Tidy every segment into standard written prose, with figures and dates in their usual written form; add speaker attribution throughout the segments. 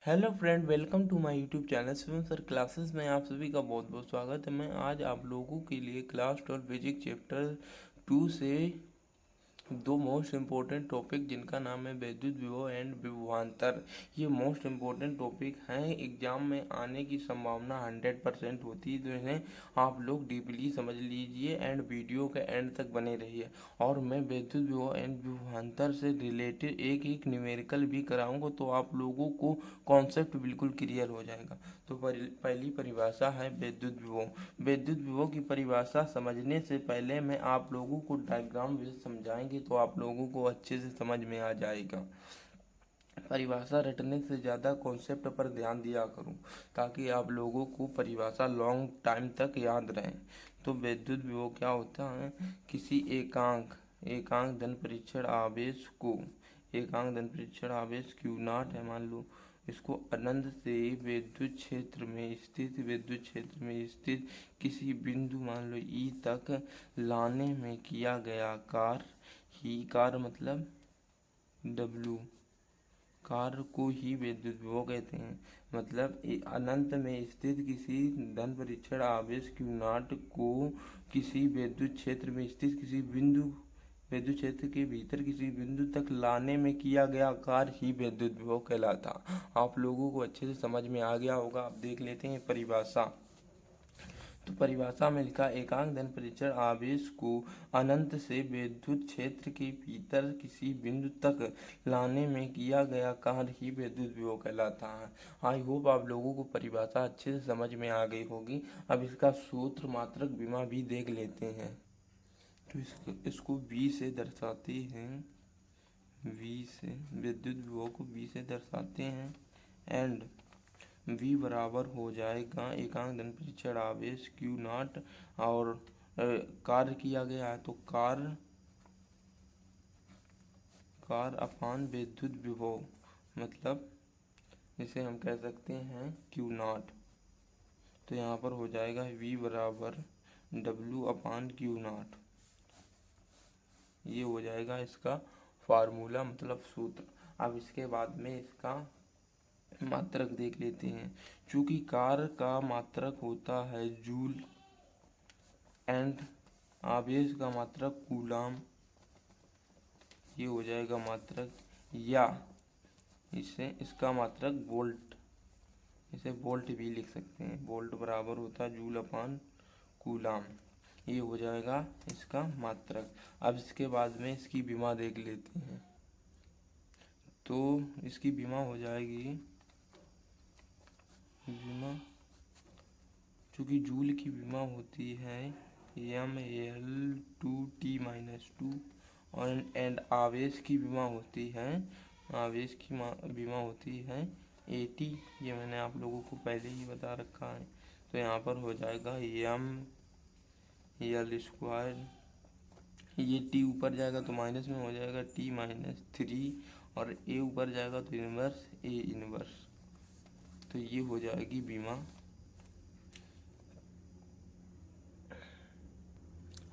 Speaker 1: Hello friend, welcome to my YouTube channel Shivam sir classes में आप सभी का बहुत बहुत स्वागत है। मैं आज आप लोगों के लिए क्लास 12 फिजिक्स चैप्टर 2 से दो मोस्ट इम्पोर्टेंट टॉपिक जिनका नाम है वैद्युत विभव एंड विभवांतर। ये मोस्ट इम्पोर्टेंट टॉपिक हैं, एग्जाम में आने की संभावना 100% होती है, तो इन्हें आप लोग डीपली समझ लीजिए एंड वीडियो के एंड तक बने रहिए। और मैं वैद्युत विभव एंड विभवांतर से रिलेटेड एक एक न्यूमेरिकल भी कराऊंगा, तो आप लोगों को कॉन्सेप्ट बिल्कुल क्लियर हो जाएगा। तो पहली परिभाषा है वैद्युत विभव। विद्युत विभव की परिभाषा समझने से पहले मैं आप लोगों को डायग्राम भी समझाएंगे तो आप लोगों को अच्छे से समझ में आ जाएगा। परिभाषा रटने से ज़्यादा कॉन्सेप्ट पर ध्यान दिया करूं, ताकि आप लोगों को परिभाषा लॉन्ग टाइम तक याद रहे। तो विद्युत विभव क्या होता है? किसी एकांक धन परीक्षण आवेश को, एकांक धन परीक्षण आवेश क्यू नॉट है, मान लो इसको अनंत से विद्युत क्षेत्र में स्थित किसी बिंदु मान लो ई तक लाने में किया गया कार्य मतलब डब्लू, कार्य को ही विद्युत विभव कहते हैं। मतलब अनंत में स्थित किसी धन परीक्षण आवेश क्यू नॉट को किसी विद्युत क्षेत्र में स्थित किसी बिंदु, विद्युत क्षेत्र के भीतर किसी बिंदु तक लाने में किया गया कार्य ही विद्युत विभव कहलाता। आप लोगों को अच्छे से समझ में आ गया होगा। अब देख लेते हैं परिभाषा। तो परिभाषा में लिखा, एकांक धन परीक्षण आवेश को अनंत से विद्युत क्षेत्र के भीतर किसी बिंदु तक लाने में किया गया कार्य ही विद्युत विभव कहलाता है। आई होप आप लोगों को परिभाषा अच्छे से समझ में आ गई होगी। अब इसका सूत्र मात्रक विमा भी देख लेते हैं। तो इसको V से दर्शाते हैं, V से विद्युत विभव को V से दर्शाते हैं एंड V बराबर हो जाएगा एकांक धन परीक्षण आवेश क्यू नॉट। और कार्य किया गया है तो कार्य अपान विद्युत विभव, मतलब इसे हम कह सकते हैं क्यू नॉट। तो यहाँ पर हो जाएगा V बराबर W अपान क्यू नॉट। ये हो जाएगा इसका फार्मूला, मतलब सूत्र। अब इसके बाद में इसका मात्रक देख लेते हैं। चूंकि कार्य का मात्रक होता है जूल एंड आवेश का मात्रक कूलाम, ये हो जाएगा मात्रक, या इसका मात्रक वोल्ट, इसे वोल्ट भी लिख सकते हैं। वोल्ट बराबर होता है जूल अपान कूलाम, ये हो जाएगा इसका मात्रक। अब इसके बाद में इसकी विमा देख लेते हैं। तो इसकी विमा हो जाएगी, विमा चूँकि जूल की विमा होती है mL/T-2 और एंड आवेश की विमा होती है, आवेश की विमा होती है AT। ये मैंने आप लोगों को पहले ही बता रखा है। तो यहाँ पर हो जाएगा mL², ये T ऊपर जाएगा तो माइनस में हो जाएगा T-3, और A ऊपर जाएगा तो इनवर्स A इनवर्स। तो ये हो जाएगी बीमा।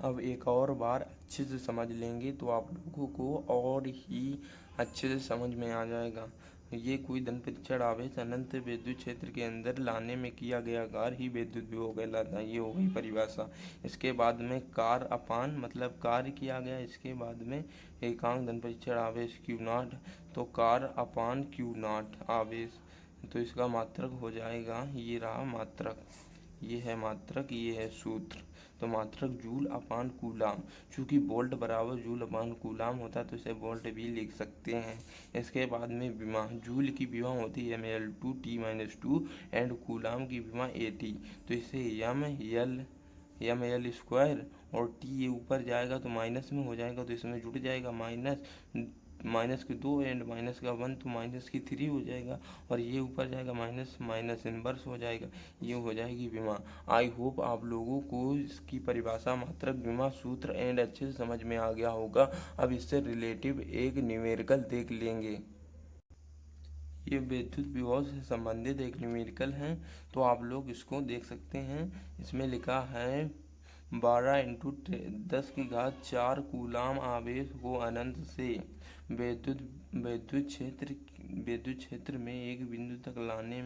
Speaker 1: अब एक और बार अच्छे से समझ लेंगे तो आप लोगों को और ही अच्छे से समझ में आ जाएगा। ये कोई धन परीक्षण आवेश अनंत विद्युत क्षेत्र के अंदर लाने में किया गया कार्य ही विद्युत विभव कहलाता है। ये हो गई परिभाषा। इसके बाद में कार्य अपान, मतलब कार्य किया गया, इसके बाद में एकांक धन परीक्षण आवेश क्यू नॉट, तो कार्य अपान क्यू नॉट आवेश। तो इसका मात्रक हो जाएगा, ये रहा मात्रक, ये है मात्रक, ये है सूत्र। तो मात्रक जूल अपान कूलाम, चूँकि वोल्ट बराबर जूल अपान कूलाम होता है तो इसे वोल्ट भी लिख सकते हैं। इसके बाद में विमा, जूल की विमा होती है mL/T-2 एंड कूलाम की विमा AT। तो इसे mL² और T ये ऊपर जाएगा तो माइनस में हो जाएगा, तो इसमें जुड़ जाएगा माइनस के 2 एंड माइनस का 1 तो माइनस की 3 हो जाएगा, और ये ऊपर जाएगा माइनस माइनस इनवर्स हो जाएगा। ये हो जाएगी विमा। आई होप आप लोगों को इसकी परिभाषा, मात्रक, विमा, सूत्र एंड अच्छे से समझ में आ गया होगा। अब इससे रिलेटिव एक न्यूमेरिकल देख लेंगे। ये विद्युत विभव से संबंधित एक न्यूमेरिकल है, तो आप लोग इसको देख सकते हैं। इसमें लिखा है 12×10⁴ कूलाम आवेश को अनंत से विद्युत क्षेत्र विद्युत क्षेत्र में एक बिंदु तक लाने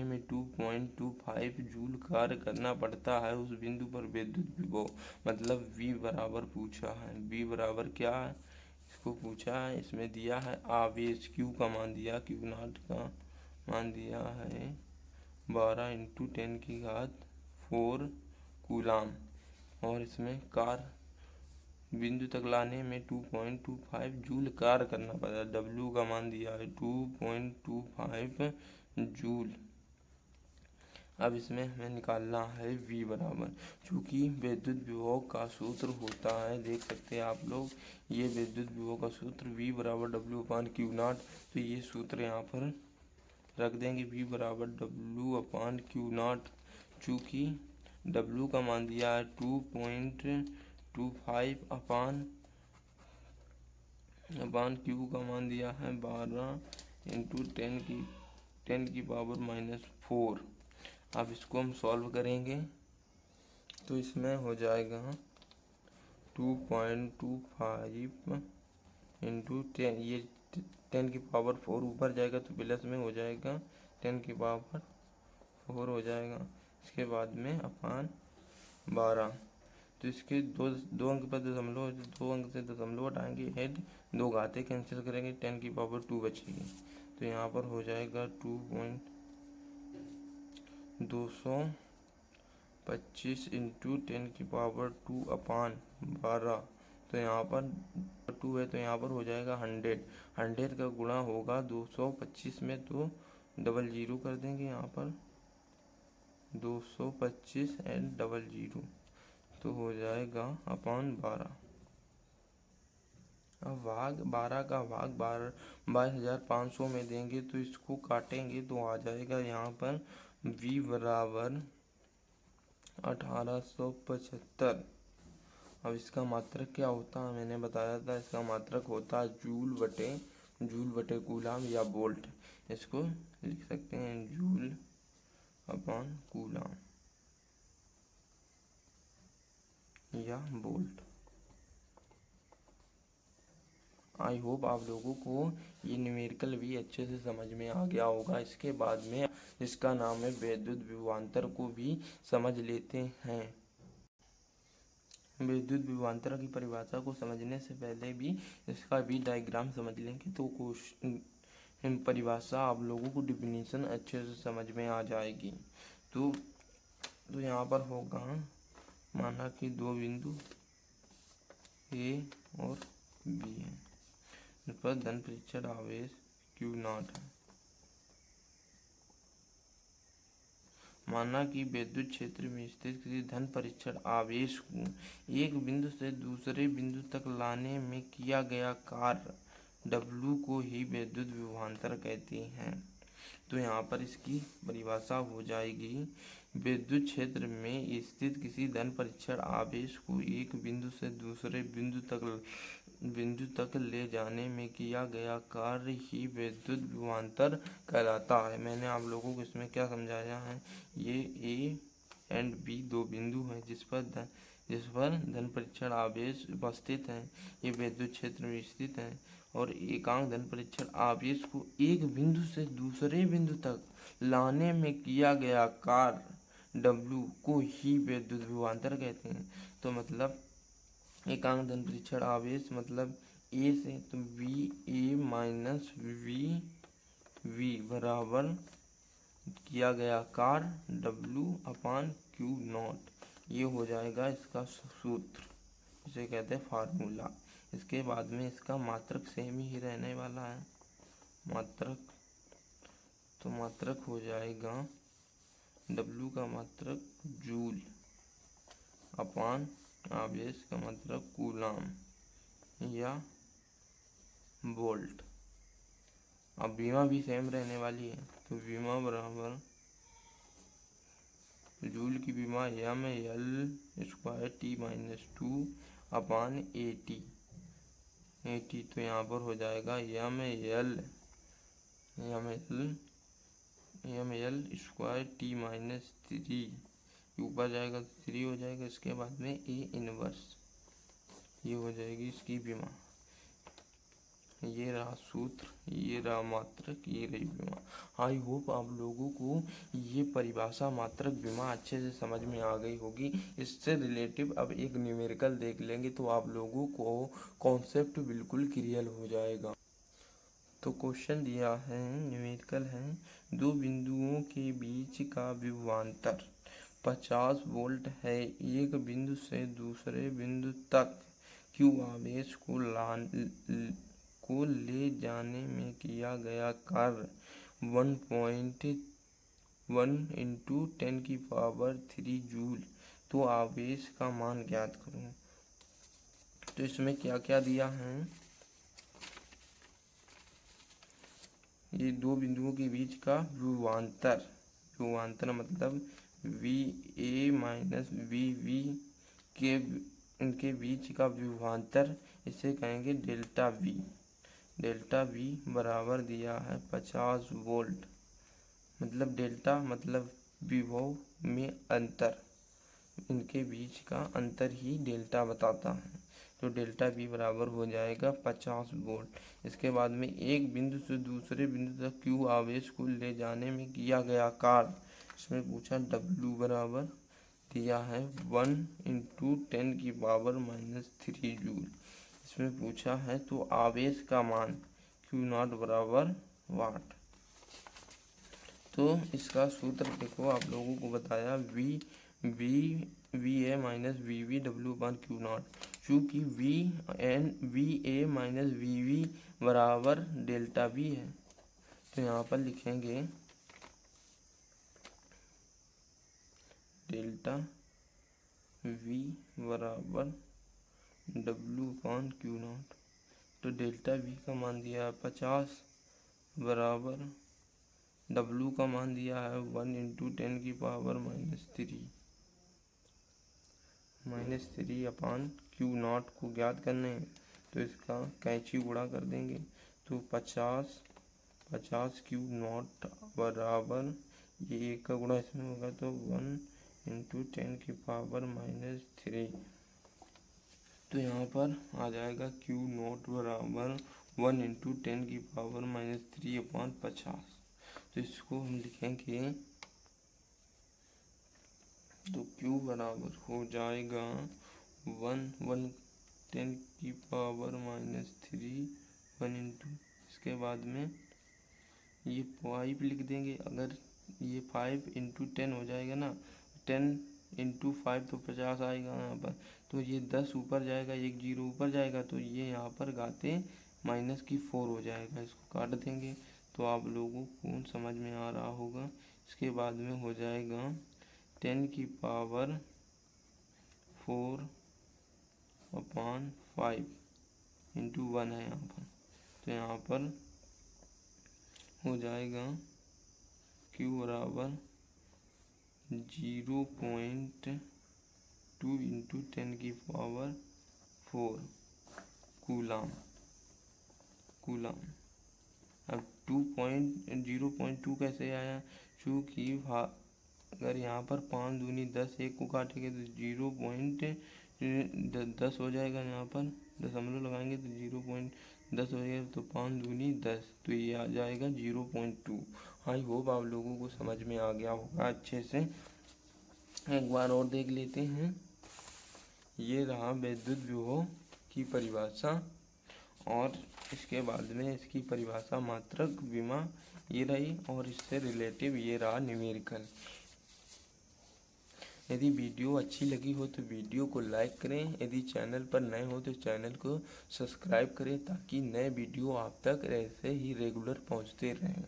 Speaker 1: में 2.25 जूल कार्य करना पड़ता है। उस बिंदु पर विद्युत विभव मतलब V बराबर पूछा है। V बराबर क्या है इसको पूछा है। इसमें दिया है आवेश, Q का मान दिया, Q0 का मान दिया है 12 × 10⁴ कूलाम। और इसमें कार्य बिंदु तक लाने में 2.25 जूल कार्य करना पड़ा। W का मान दिया है 2.25 जूल। अब इसमें हमें निकालना है V बराबर, चूँकि विद्युत विभव का सूत्र होता है, देख सकते हैं आप लोग, ये विद्युत विभव का सूत्र V बराबर W/Q0। तो ये सूत्र यहाँ पर रख देंगे, V बराबर W/Q0। चूँकि W का मान दिया है 2.25 अपान Q का मान दिया है 12 × 10⁻⁴। अब इसको हम सॉल्व करेंगे तो इसमें हो जाएगा 2.25 × 10, ये 10⁴ ऊपर जाएगा तो प्लस में हो जाएगा 10⁴ हो जाएगा। इसके बाद में अपान 12। तो इसके दो अंक पर दशमलव, 2 अंक से दशमलव हटाएंगे, हेड 2 घाते कैंसिल करेंगे, 10⁻² बचेगी। तो यहाँ पर हो जाएगा 2.225 × 10⁻² अपान 12। तो यहाँ पर 2 है तो यहाँ पर हो जाएगा 100 का गुणा होगा 225 में, तो 00 कर देंगे यहाँ पर 225 एंड 00, तो हो जाएगा अपान 12। अब भाग 12 का भाग 22,500 में देंगे तो इसको काटेंगे तो आ जाएगा यहाँ पर V बराबर 1875। अब इसका मात्रक क्या होता है, मैंने बताया था, इसका मात्रक होता है जूल बटे कूलाम या वोल्ट। इसको लिख सकते हैं जूल अपान कूलाम या वोल्ट। आई होप आप लोगों को ये न्यूमेरिकल भी अच्छे से समझ में आ गया होगा। इसके बाद में इसका नाम है विद्युत विभवांतर को भी समझ लेते हैं। विद्युत विभवांतर की परिभाषा को समझने से पहले भी इसका भी डायग्राम समझ लेंगे तो परिभाषा आप लोगों को डिफिनीशन अच्छे से समझ में आ जाएगी। तो यहाँ पर होगा, माना कि दो बिंदु A और B है, इस पर धन परीक्षण आवेश Q0 है। माना कि विद्युत क्षेत्र में स्थित किसी धन परीक्षण आवेश को एक बिंदु से दूसरे बिंदु तक लाने में किया गया कार्य W को ही विद्युत विभवांतर कहते हैं। तो यहाँ पर इसकी परिभाषा हो जाएगी, विद्युत क्षेत्र में स्थित किसी धन परीक्षण आवेश को एक बिंदु से दूसरे बिंदु तक ले जाने में किया गया कार्य ही विद्युत विभवांतर कहलाता है। मैंने आप लोगों को इसमें क्या समझाया है, ये A एंड B दो बिंदु हैं जिस पर धन परीक्षण आवेश उपस्थित है, ये विद्युत क्षेत्र में स्थित है, और एकांक धन परीक्षण आवेश को एक बिंदु से दूसरे बिंदु तक लाने में किया गया कार्य W को ही विद्युत विभवांतर कहते हैं। तो मतलब एकांक धन परीक्षण आवेश मतलब A से, तो VA माइनस VV बराबर किया गया कार्य W अपान Q0। ये हो जाएगा इसका सूत्र, इसे कहते हैं फार्मूला। इसके बाद में इसका मात्रक सेम ही रहने वाला है, मात्रक हो जाएगा W का मात्रक जूल अपान आवेश का मात्रक कूलाम या वोल्ट। अब बीमा भी सेम रहने वाली है, तो बीमा बराबर जूल की बीमा mL² T-2 अपान AT। तो यहाँ पर हो जाएगा mL² T-3, ऊपर जाएगा तो 3 हो जाएगा। इसके बाद में A इनवर्स, ये हो जाएगी इसकी बीमा। ये रहा सूत्र, ये रहा मात्रक, ये रही विमा। आई होप आप लोगों को ये परिभाषा मात्रक विमा अच्छे से समझ में आ गई होगी। इससे रिलेटिव अब एक न्यूमेरिकल देख लेंगे तो आप लोगों को कॉन्सेप्ट बिल्कुल क्लियर हो जाएगा। तो क्वेश्चन दिया है, न्यूमेरिकल है, दो बिंदुओं के बीच का विभवांतर 50 वोल्ट है। एक बिंदु से दूसरे बिंदु तक Q आवेश को ले जाने में किया गया कार्य 1.1 इंटू 10⁻³ जूल। तो आवेश का मान ज्ञात करो। तो इसमें क्या क्या दिया है, ये दो बिंदुओं के बीच का विभवांतर, विभवांतर मतलब VA माइनस VB के इनके बीच का विभवांतर, इसे कहेंगे डेल्टा V। डेल्टा V बराबर दिया है 50 वोल्ट, मतलब डेल्टा मतलब विभव में अंतर, इनके बीच का अंतर ही डेल्टा बताता है। तो डेल्टा V बराबर हो जाएगा 50 वोल्ट। इसके बाद में एक बिंदु से दूसरे बिंदु तक Q आवेश को ले जाने में किया गया कार्य, इसमें पूछा W बराबर दिया है 1 इंटू 10⁻³ जूल। इसमें पूछा है तो आवेश का मान Q0 बराबर वाट। तो इसका सूत्र देखो, आप लोगों को बताया VA माइनस VB W/Q0। चूँकि VA माइनस VB बराबर डेल्टा V है, तो यहाँ पर लिखेंगे डेल्टा V बराबर W/Q0। तो डेल्टा V का मान दिया है 50 बराबर W का मान दिया है 1 इंटू 10⁻³ Q0 को ज्ञात करने हैं। तो इसका कैंची गुणा कर देंगे, तो 50 Q0 बराबर, ये एक का गुणा इसमें होगा तो 1 इंटू 10⁻³ तो यहाँ पर आ जाएगा Q0 बराबर 1 इंटू 10⁻³ तो इसको हम लिखेंगे, तो Q बराबर हो जाएगा 1 10⁻³ 1 इंटू, इसके बाद में ये 5 लिख देंगे। अगर ये 5 इंटू 10 हो जाएगा ना, 10 इंटू 5 तो 50 आएगा यहाँ पर। तो ये 10 ऊपर जाएगा, एक जीरो ऊपर जाएगा, तो ये यहाँ पर घाते -4 हो जाएगा। इसको काट देंगे तो आप लोगों को समझ में आ रहा होगा। इसके बाद में हो जाएगा 10⁻⁴/5 इंटू 1 है यहाँ पर। तो यहाँ पर हो जाएगा Q बराबर 0.2 इंटू 10⁻⁴ कूलाम। अब 0.2 कैसे आया, चूँकि अगर यहाँ पर 5 दूनी 10, एक को काटेंगे तो 0.10 हो जाएगा। यहाँ पर दशमलव लगाएंगे तो 0.10 हो जाएगा, तो 5 दूनी 10, तो ये आ जाएगा 0.2। आई होप आप लोगों को समझ में आ गया होगा अच्छे से। एक बार और देख लेते हैं। ये रहा विद्युत विभव की परिभाषा, और इसके बाद में इसकी परिभाषा मात्रक विमा ये रही, और इससे रिलेटिव ये रहा न्यूमेरिकल। यदि वीडियो अच्छी लगी हो तो वीडियो को लाइक करें, यदि चैनल पर नए हो तो चैनल को सब्सक्राइब करें, ताकि नए वीडियो आप तक ऐसे ही रेगुलर पहुंचते रहें।